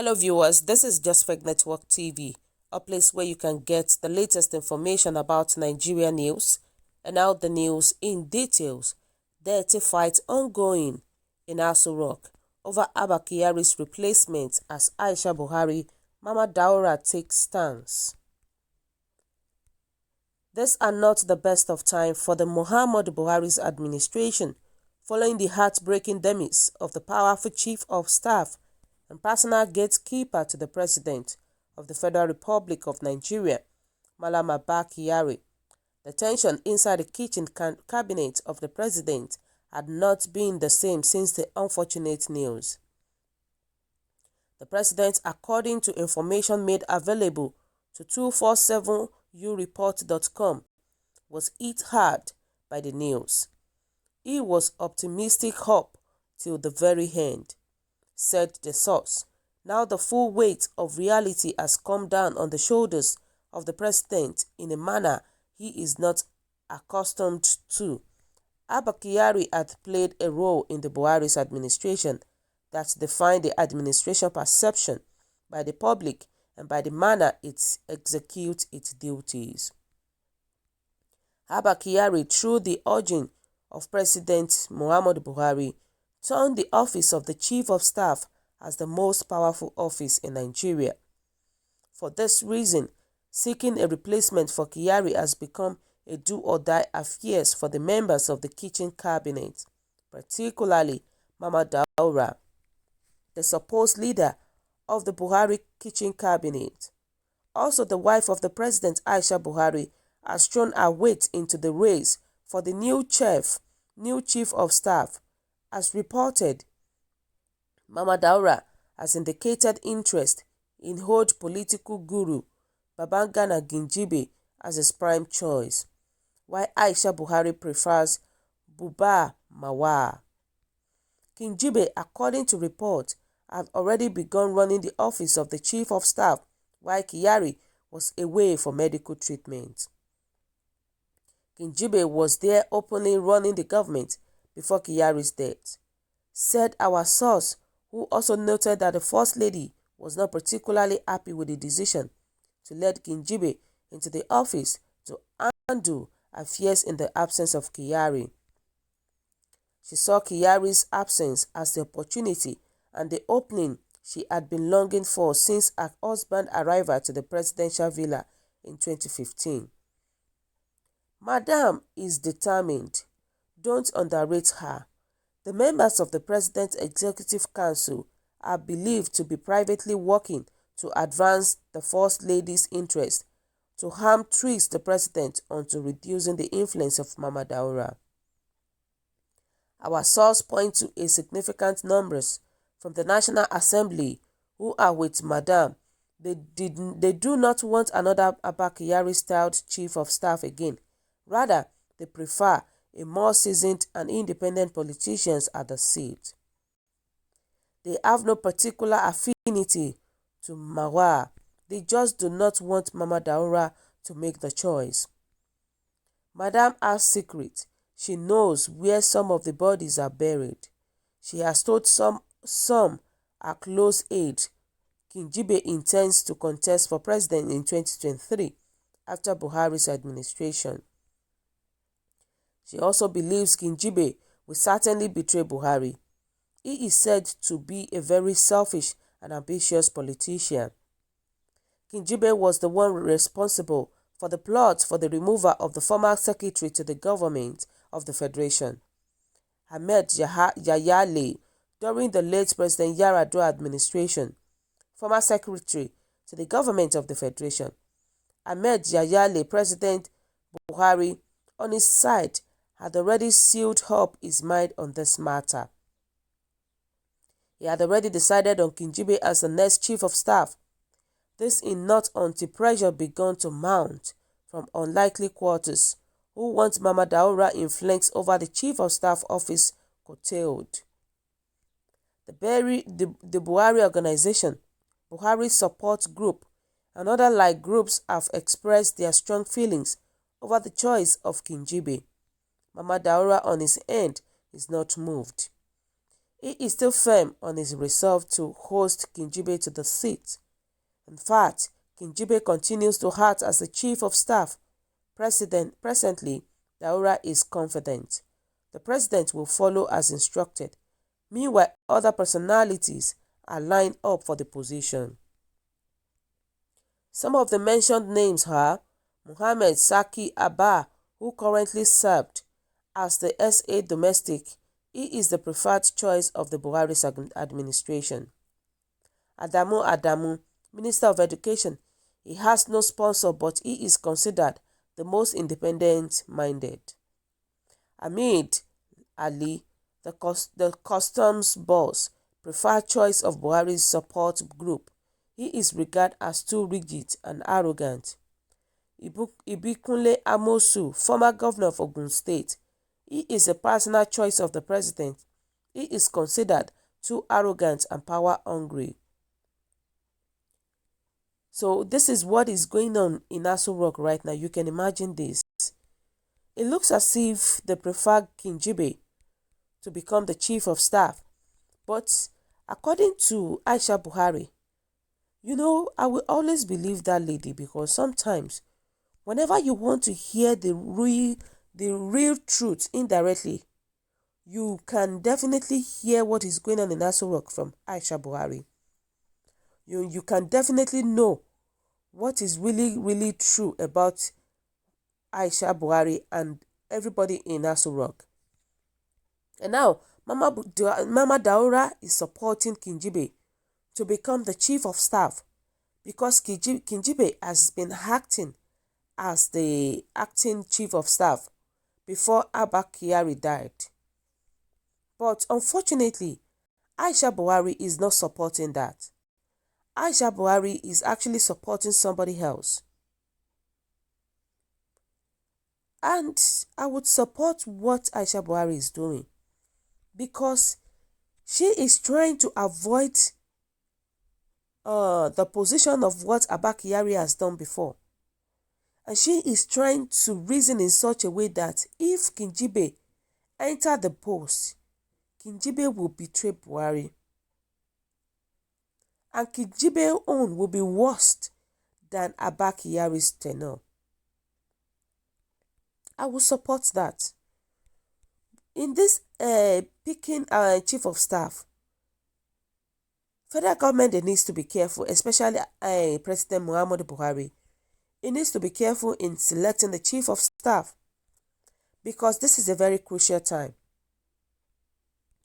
Hello viewers, this is Just Fake Network TV, a place where you can get the latest information about Nigeria news and out the news in details. Dirty fight ongoing in Aso Rock over Abba Kyari's replacement as Aisha Buhari, Mama Daura takes stance. These are not the best of time for the Muhammadu Buhari's administration following the heartbreaking demise of the powerful chief of staff and personal gatekeeper to the President of the Federal Republic of Nigeria, Malam Abba Kyari. The tension inside the kitchen cabinet of the President had not been the same since the unfortunate news. The President, according to information made available to 247ureport.com, was hit hard by the news. He was optimistic up till the very end, said the source. Now the full weight of reality has come down on the shoulders of the president in a manner he is not accustomed to. Abba Kyari had played a role in the Buhari's administration that defined the administration perception by the public and by the manner it executes its duties. Abba Kyari, through the urging of President Muhammadu Buhari, turned the office of the Chief of Staff as the most powerful office in Nigeria. For this reason, seeking a replacement for Kyari has become a do-or-die affair for the members of the kitchen cabinet, particularly Mama Daura, the supposed leader of the Buhari kitchen cabinet. Also, the wife of the president, Aisha Buhari, has thrown her weight into the race for the new chief of staff. As reported, Mama Daura has indicated interest in old political guru Babangana Gingibe as his prime choice, while Aisha Buhari prefers Buba Mawa. Gingibe, according to reports, had already begun running the office of the Chief of Staff while Kyari was away for medical treatment. Gingibe was there openly running the government before Kyari's death, said our source, who also noted that the First Lady was not particularly happy with the decision to let Gingibe into the office to handle affairs in the absence of Kyari. She saw Kyari's absence as the opportunity and the opening she had been longing for since her husband's arrival to the presidential villa in 2015. Madam is determined. Don't underrate her. The members of the President's Executive Council are believed to be privately working to advance the First Lady's interest, to harm twist the President onto reducing the influence of Mama Daura. Our source points to a significant numbers from the National Assembly who are with Madam. They do not want another Abba Kyari-styled Chief of Staff again. Rather, they prefer a more seasoned and independent politicians at the seat. They have no particular affinity to Mawa. They just do not want Mama Daura to make the choice. Madam has secret. She knows where some of the bodies are buried. She has told some her close aide Gingibe intends to contest for president in 2023 after Buhari's administration. She also believes Gingibe will certainly betray Buhari. He is said to be a very selfish and ambitious politician. Gingibe was the one responsible for the plot for the removal of the former secretary to the government of the Federation, Ahmed Yayale, during the late President Yar'Adua administration. Former secretary to the government of the Federation, Ahmed Yayale, President Buhari, on his side, had already sealed up his mind on this matter. He had already decided on Gingibe as the next Chief of Staff. This in not until pressure began to mount from unlikely quarters who want Mama Daura influence over the Chief of Staff office curtailed. The Buhari Organization, Buhari Support Group, and other like groups have expressed their strong feelings over the choice of Gingibe. Mama Daura on his end is not moved. He is still firm on his resolve to host Kingibe to the seat. In fact, Kingibe continues to act as the Chief of Staff. Presently, Daura is confident the president will follow as instructed. Meanwhile, other personalities are lined up for the position. Some of the mentioned names are Mohammed Saki Abba, who currently served as the SA domestic. He is the preferred choice of the Buhari administration. Adamu, Minister of Education. He has no sponsor, but he is considered the most independent-minded. Hamid Ali, the customs boss, preferred choice of Buhari's support group. He is regarded as too rigid and arrogant. Ibikunle Amosu, former governor of Ogun State. He is a personal choice of the president. He is considered too arrogant and power-hungry. So this is what is going on in Aso Rock right now. You can imagine this. It looks as if they prefer Kingibe to become the chief of staff. But according to Aisha Buhari, I will always believe that lady, because sometimes whenever you want to hear the real truth indirectly, you can definitely hear what is going on in Aso Rock from Aisha Buhari. You can definitely know what is really true about Aisha Buhari and everybody in Aso Rock. And now, Mama Daura is supporting Kingibe to become the chief of staff, because Kingibe has been acting as the acting chief of staff before Abba Kyari died. But unfortunately, Aisha Buhari is not supporting that. Aisha Buhari is actually supporting somebody else. And I would support what Aisha Buhari is doing, because she is trying to avoid the position of what Abba Kyari has done before. And she is trying to reason in such a way that if Kingibe enter the post, Kingibe will betray Buhari. And Kingibe's own will be worse than Abba Kyari's tenure. I will support that. In this picking chief of staff, federal government needs to be careful, especially President Muhammadu Buhari. He needs to be careful in selecting the chief of staff, because this is a very crucial time.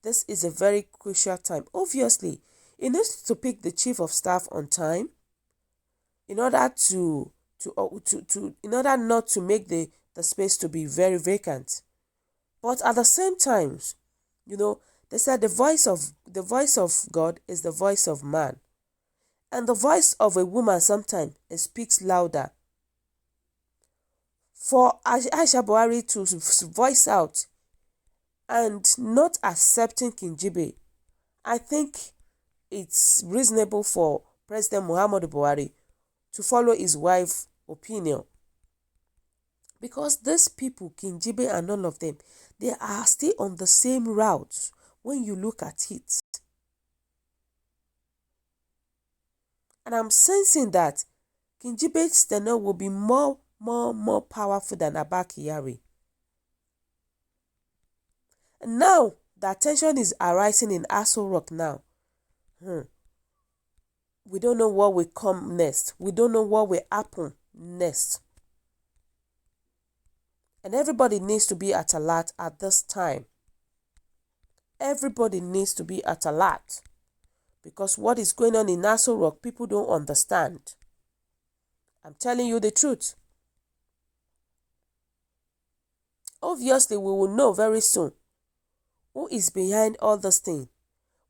This is a very crucial time. Obviously, he needs to pick the chief of staff on time in order in order not to make the space to be very vacant. But at the same time, they said the voice of God is the voice of man. And the voice of a woman sometimes speaks louder. For Aisha Buhari to voice out and not accepting Kingibe, I think it's reasonable for President Muhammadu Buhari to follow his wife's opinion. Because these people, Kingibe and all of them, they are still on the same route when you look at it. And I'm sensing that Kingibe's tenure will be more powerful than Abba Kyari. And now, the attention is arising in Aso Rock now. We don't know what will come next. We don't know what will happen next. And everybody needs to be at alert at this time. Everybody needs to be at alert. Because what is going on in Aso Rock, people don't understand. I'm telling you the truth. Obviously, we will know very soon who is behind all this thing.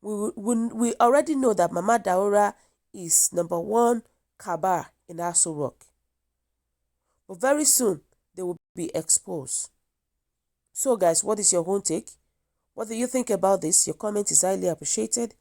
We already know that Mama Daura is number one Kabar in Aso Rock. But very soon, they will be exposed. So guys, what is your own take? What do you think about this? Your comment is highly appreciated.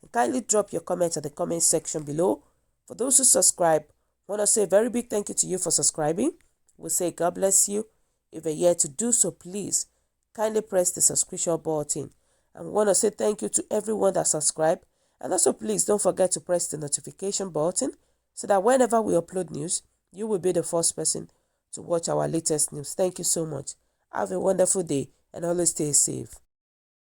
And kindly drop your comment at the comment section below. For those who subscribe, I want to say a very big thank you to you for subscribing. We'll say God bless you. If you're yet to do so, please kindly press the subscription button And we want to say thank you to everyone that subscribed. And also, please don't forget to press the notification button so that whenever we upload news, you will be the first person to watch our latest news. Thank you so much. Have a wonderful day and always stay safe.